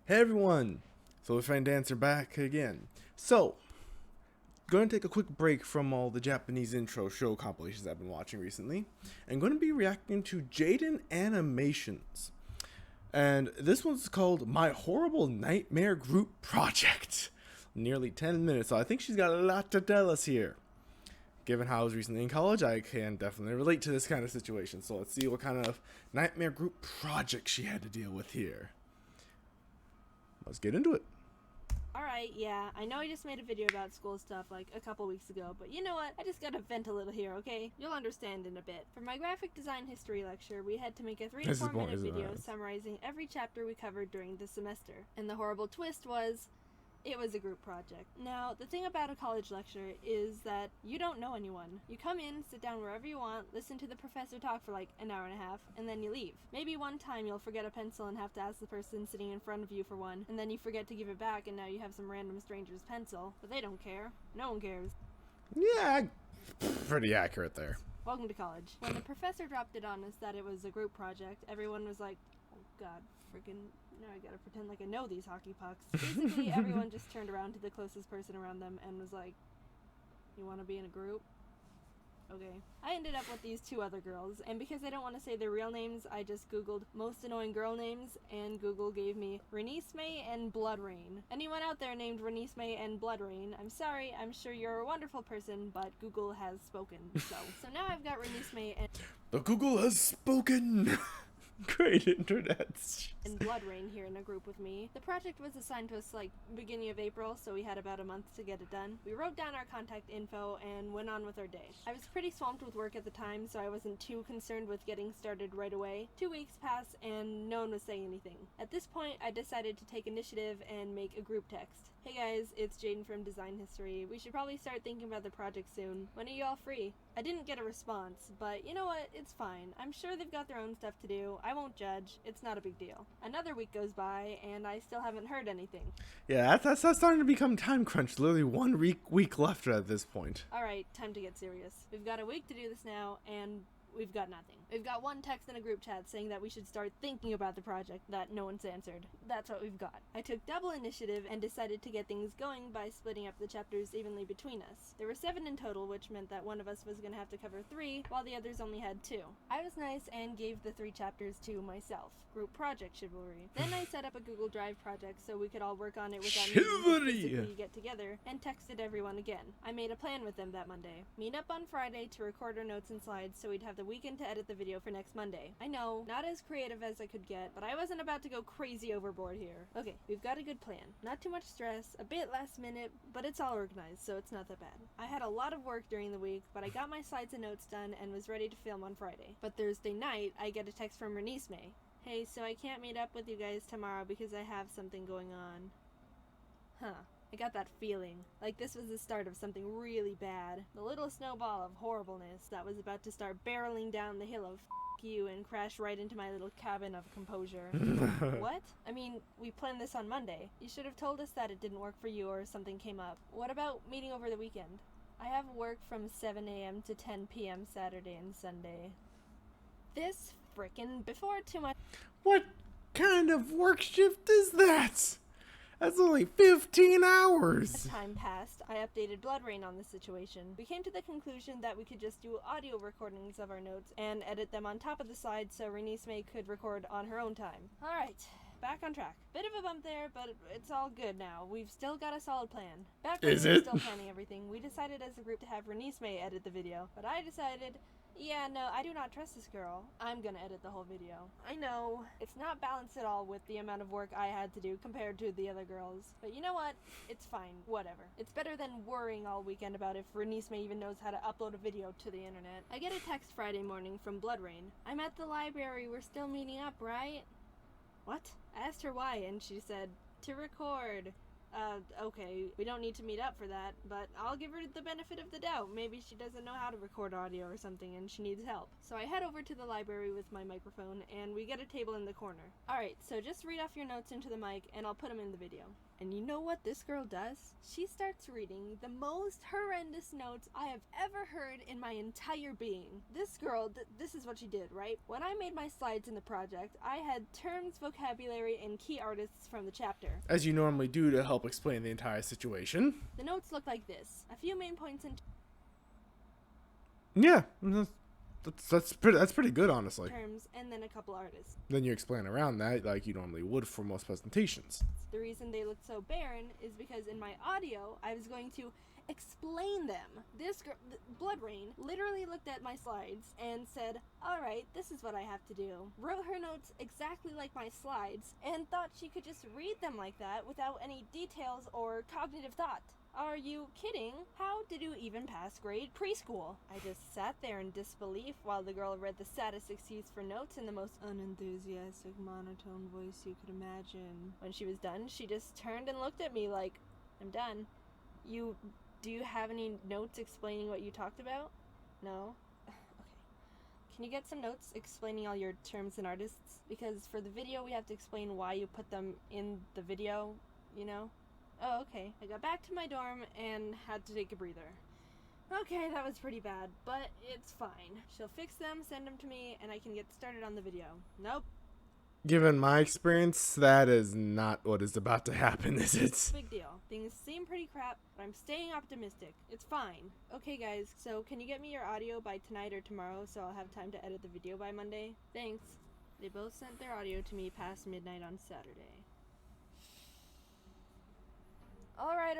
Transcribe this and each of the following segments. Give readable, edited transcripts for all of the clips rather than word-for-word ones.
Hey everyone! So the friend Dancer back again. So, going to take a quick break from all the Japanese intro show compilations I've been watching recently, and going to be reacting to Jaden Animations. And this one's called My Horrible Nightmare Group Project. Nearly 10 minutes, so I think she's got a lot to tell us here. Given how I was recently in college, I can definitely relate to this kind of situation. So let's see what kind of nightmare group project she had to deal with here. Let's get into it. Alright, yeah, I know I just made a video about school stuff like a couple weeks ago, but you know what? I just gotta vent a little here, okay? You'll understand in a bit. For my graphic design history lecture, we had to make a 3 to 4 minute video summarizing every chapter we covered during the semester. And the horrible twist was, it was a group project. Now, the thing about a college lecture is that you don't know anyone. You come in, sit down wherever you want, listen to the professor talk for like an hour and a half, and then you leave. Maybe one time you'll forget a pencil and have to ask the person sitting in front of you for one, and then you forget to give it back and now you have some random stranger's pencil. But they don't care. No one cares. Yeah, pretty accurate there. Welcome to college. When the professor dropped it on us that it was a group project, everyone was like, oh god, freaking... now I gotta pretend like I know these hockey pucks. Basically, everyone just turned around to the closest person around them and was like, you wanna be in a group? Okay. I ended up with these 2 other girls, and because I don't want to say their real names, I just googled most annoying girl names, and Google gave me Renisme and Bloodrain. Anyone out there named Renisme and Bloodrain, I'm sorry, I'm sure you're a wonderful person, but Google has spoken. So now I've got Renisme and... The Google has spoken! Great internet. And Bloodrain here in a group with me. The project was assigned to us like beginning of April, so we had about a month to get it done. We wrote down our contact info and went on with our day. I was pretty swamped with work at the time, so I wasn't too concerned with getting started right away. 2 weeks passed and no one was saying anything. At this point, I decided to take initiative and make a group text. Hey guys, it's Jaden from Design History. We should probably start thinking about the project soon. When are you all free? I didn't get a response, but you know what? It's fine. I'm sure they've got their own stuff to do. I won't judge. It's not a big deal. Another week goes by, and I still haven't heard anything. Yeah, that's starting to become time crunch. Literally 1 week left at this point. Alright, time to get serious. We've got a week to do this now, and we've got nothing. We've got one text in a group chat saying that we should start thinking about the project that no one's answered. That's what we've got. I took double initiative and decided to get things going by splitting up the chapters evenly between us. There were 7 in total, which meant that one of us was going to have to cover 3, while the others only had 2. I was nice and gave the 3 chapters to myself. Group project chivalry. Then I set up a Google Drive project so we could all work on it without needing to physically get together, and texted everyone again. I made a plan with them that Monday. Meet up on Friday to record our notes and slides so we'd have the weekend to edit the video for next Monday. I know, not as creative as I could get, but I wasn't about to go crazy overboard here. Okay, we've got a good plan. Not too much stress, a bit last minute, but it's all organized, so it's not that bad. I had a lot of work during the week, but I got my slides and notes done and was ready to film on Friday. But Thursday night, I get a text from Renisme. Hey, so I can't meet up with you guys tomorrow because I have something going on. Huh. I got that feeling. Like this was the start of something really bad. The little snowball of horribleness that was about to start barreling down the hill of f*** you and crash right into my little cabin of composure. What? I mean, we planned this on Monday. You should have told us that it didn't work for you or something came up. What about meeting over the weekend? I have work from 7 a.m. to 10 p.m. Saturday and Sunday. This frickin' before too much. What kind of work shift is that? That's only 15 hours! As time passed, I updated Bloodrain on the situation. We came to the conclusion that we could just do audio recordings of our notes and edit them on top of the slides so Renisme could record on her own time. Alright, back on track. Bit of a bump there, but it's all good now. We've still got a solid plan. Back when we were still planning everything, we decided as a group to have Renisme edit the video, but I decided... yeah, no, I do not trust this girl. I'm gonna edit the whole video. I know, it's not balanced at all with the amount of work I had to do compared to the other girls. But you know what? It's fine. Whatever. It's better than worrying all weekend about if Renisme even knows how to upload a video to the internet. I get a text Friday morning from Bloodrain. I'm at the library. We're still meeting up, right? What? I asked her why, and she said, to record. Okay, we don't need to meet up for that, but I'll give her the benefit of the doubt. Maybe she doesn't know how to record audio or something and she needs help. So I head over to the library with my microphone and we get a table in the corner. Alright, so just read off your notes into the mic and I'll put them in the video. And you know what this girl does? She starts reading the most horrendous notes I have ever heard in my entire being. This girl, this is what she did, right? When I made my slides in the project, I had terms, vocabulary, and key artists from the chapter. As you normally do to help explain the entire situation. The notes look like this. A few main points and Yeah, that's pretty good, honestly. terms, and then a couple artists. Then you explain around that like you normally would for most presentations. The reason they looked so barren is because in my audio, I was going to explain them. This girl, Blood Rain, literally looked at my slides and said, alright, this is what I have to do. Wrote her notes exactly like my slides, and thought she could just read them like that without any details or cognitive thought. Are you kidding? How did you even pass grade preschool? I just sat there in disbelief while the girl read the saddest excuse for notes in the most unenthusiastic monotone voice you could imagine. When she was done, she just turned and looked at me like, I'm done. Do you have any notes explaining what you talked about? No? Okay. Can you get some notes explaining all your terms and artists? Because for the video, we have to explain why you put them in the video, you know? Oh, okay. I got back to my dorm and had to take a breather. Okay, that was pretty bad, but it's fine. She'll fix them, send them to me, and I can get started on the video. Nope. Given my experience, that is not what is about to happen, is it? Big deal. Things seem pretty crap, but I'm staying optimistic. It's fine. Okay, guys, so can you get me your audio by tonight or tomorrow so I'll have time to edit the video by Monday? Thanks. They both sent their audio to me past midnight on Saturday. Alright.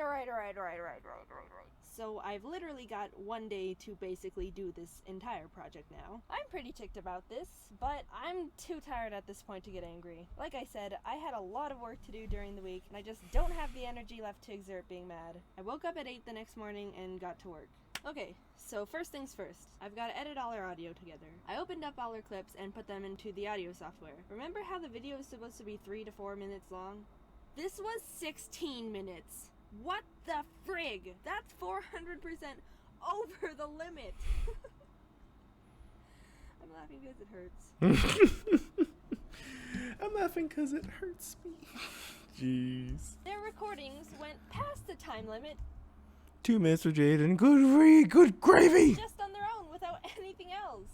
So I've literally got one day to basically do this entire project now. I'm pretty ticked about this, but I'm too tired at this point to get angry. Like I said, I had a lot of work to do during the week, and I just don't have the energy left to exert being mad. I woke up at 8 the next morning and got to work. Okay, so first things first, I've got to edit all our audio together. I opened up all our clips and put them into the audio software. Remember how the video is supposed to be 3 to 4 minutes long? This was 16 minutes. What the frig? That's 400% over the limit. I'm laughing because it hurts. I'm laughing because it hurts me. Jeez. Their recordings went past the time limit 2 minutes for Jaden. Good gravy. just on their own without anything else.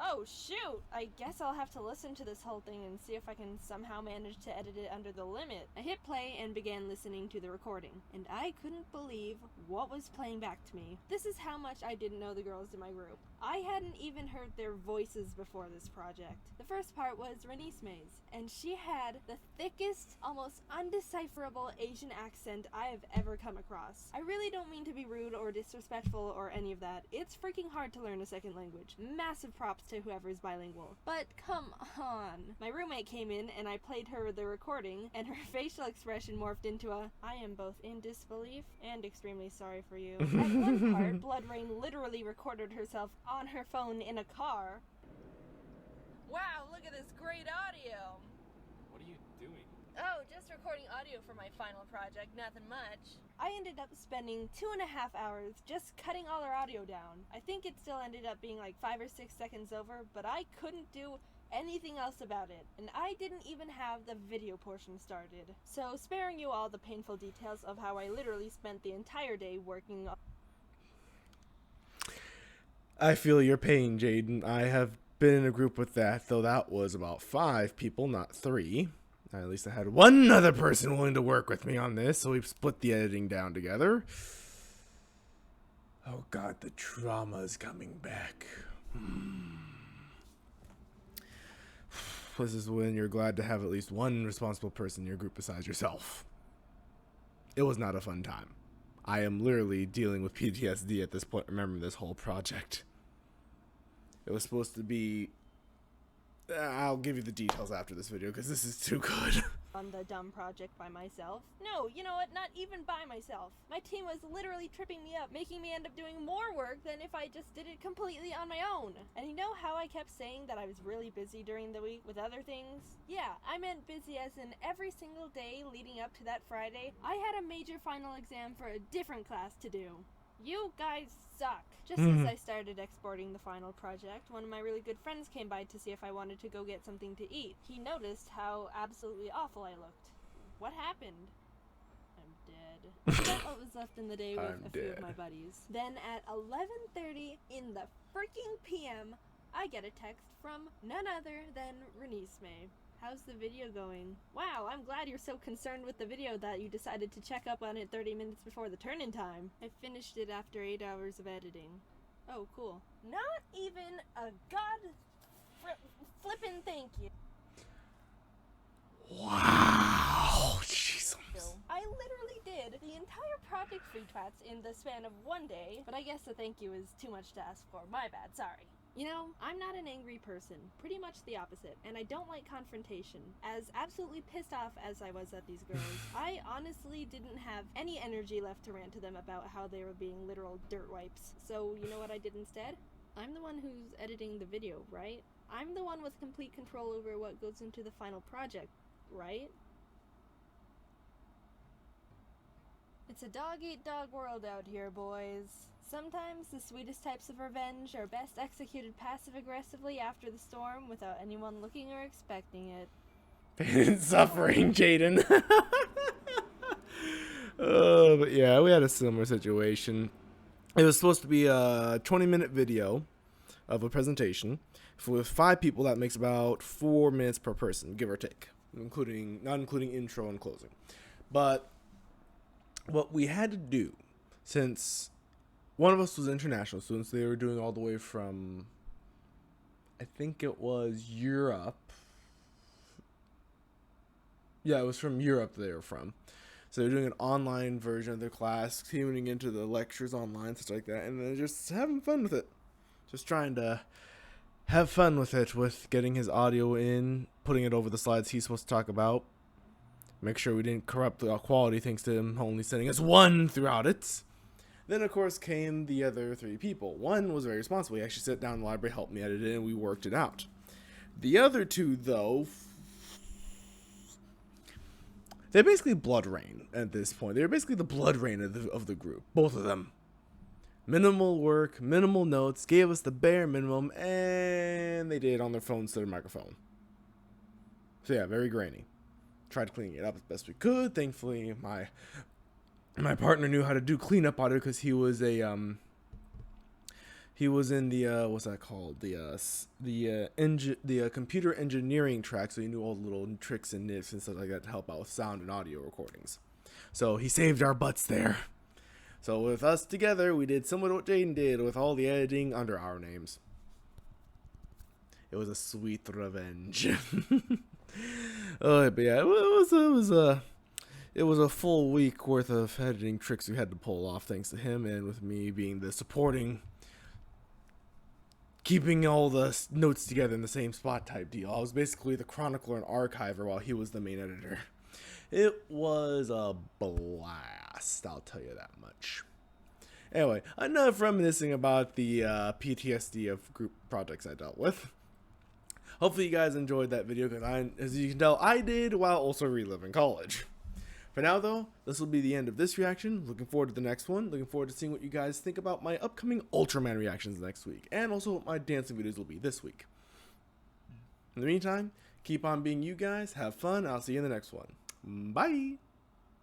Oh shoot! I guess I'll have to listen to this whole thing and see if I can somehow manage to edit it under the limit. I hit play and began listening to the recording, and I couldn't believe what was playing back to me. This is how much I didn't know the girls in my group. I hadn't even heard their voices before this project. The first part was Renice Mays, and she had the thickest, almost undecipherable Asian accent I have ever come across. I really don't mean to be rude or disrespectful or any of that. It's freaking hard to learn a second language. Massive props to whoever is bilingual. But come on. My roommate came in and I played her the recording, and her facial expression morphed into a, I am both in disbelief and extremely sorry for you. At one part, Blood Rain literally recorded herself on her phone in a car. Wow, look at this great audio. What are you doing? Oh, just recording audio for my final project, nothing much. I ended up spending 2.5 hours just cutting all our audio down. I think it still ended up being like 5 or 6 seconds over, but I couldn't do anything else about it, and I didn't even have the video portion started. So sparing you all the painful details of how I literally spent the entire day working on. I feel your pain, Jaden. I have been in a group with that, though that was about 5 people, not 3. At least I had one other person willing to work with me on this, so we've split the editing down together. Oh god, the trauma is coming back. This is when you're glad to have at least one responsible person in your group besides yourself. It was not a fun time. I am literally dealing with PTSD at this point, remembering this whole project. It was supposed to be... I'll give you the details after this video, because this is too good. On the dumb project by myself. No, you know what? Not even by myself. My team was literally tripping me up, making me end up doing more work than if I just did it completely on my own. And you know how I kept saying that I was really busy during the week with other things? Yeah, I meant busy as in every single day leading up to that Friday, I had a major final exam for a different class to do. You guys suck. Just as I started exporting the final project, one of my really good friends came by to see if I wanted to go get something to eat. He noticed how absolutely awful I looked. What happened? I'm dead. Spent what was left in the day with I'm a few dead. of my buddies. Then at 11:30 in the freaking PM, I get a text from none other than Renice May. How's the video going? Wow, I'm glad you're so concerned with the video that you decided to check up on it 30 minutes before the turn-in time. I finished it after 8 hours of editing. Oh, cool. Not even a flippin' thank you. Wow. Jeez. I literally did the entire project free twats in the span of one day, but I guess a thank you is too much to ask for. My bad, sorry. You know, I'm not an angry person, pretty much the opposite, and I don't like confrontation. As absolutely pissed off as I was at these girls, I honestly didn't have any energy left to rant to them about how they were being literal dirt wipes. So, you know what I did instead? I'm the one who's editing the video, right? I'm the one with complete control over what goes into the final project, right? It's a dog-eat-dog world out here, boys. Sometimes the sweetest types of revenge are best executed passive-aggressively after the storm without anyone looking or expecting it. Pain and suffering, Jaden. But yeah, we had a similar situation. It was supposed to be a 20-minute video of a presentation. With 5 people, that makes about 4 minutes per person, give or take, not including intro and closing. But what we had to do, since one of us was international students, they were doing all the way from, I think it was Europe. Yeah, it was from Europe they were from. So they're doing an online version of their class, tuning into the lectures online, such like that, and they're just having fun with it. Just trying to have fun with it, with getting his audio in, putting it over the slides he's supposed to talk about. Make sure we didn't corrupt the quality thanks to him only sending us 1 throughout it. Then, of course, came the other 3 people. 1 was very responsible. He actually sat down in the library, helped me edit it, and we worked it out. The other 2, though, they're basically blood rain at this point. They're basically the blood rain of the group. Both of them. Minimal work, minimal notes, gave us the bare minimum, and they did it on their phones to their microphone. So yeah, very grainy. Tried cleaning it up as best we could. Thankfully, my partner knew how to do cleanup on it because he was in the what's that called, the computer engineering track, so he knew all the little tricks and nits and stuff like that to help out with sound and audio recordings. So he saved our butts there. So with us together, we did similar to what Jaden did with all the editing under our names. It was a sweet revenge. But yeah, it was a full week worth of editing tricks we had to pull off thanks to him, and with me being the supporting, keeping all the notes together in the same spot type deal. I was basically the chronicler and archiver while he was the main editor. It was a blast, I'll tell you that much. Anyway, enough reminiscing about the PTSD of group projects I dealt with. Hopefully you guys enjoyed that video, because as you can tell, I did, while also reliving college. For now, though, this will be the end of this reaction. Looking forward to the next one. Looking forward to seeing what you guys think about my upcoming Ultraman reactions next week, and also what my dancing videos will be this week. In the meantime, keep on being you guys, have fun, I'll see you in the next one. Bye!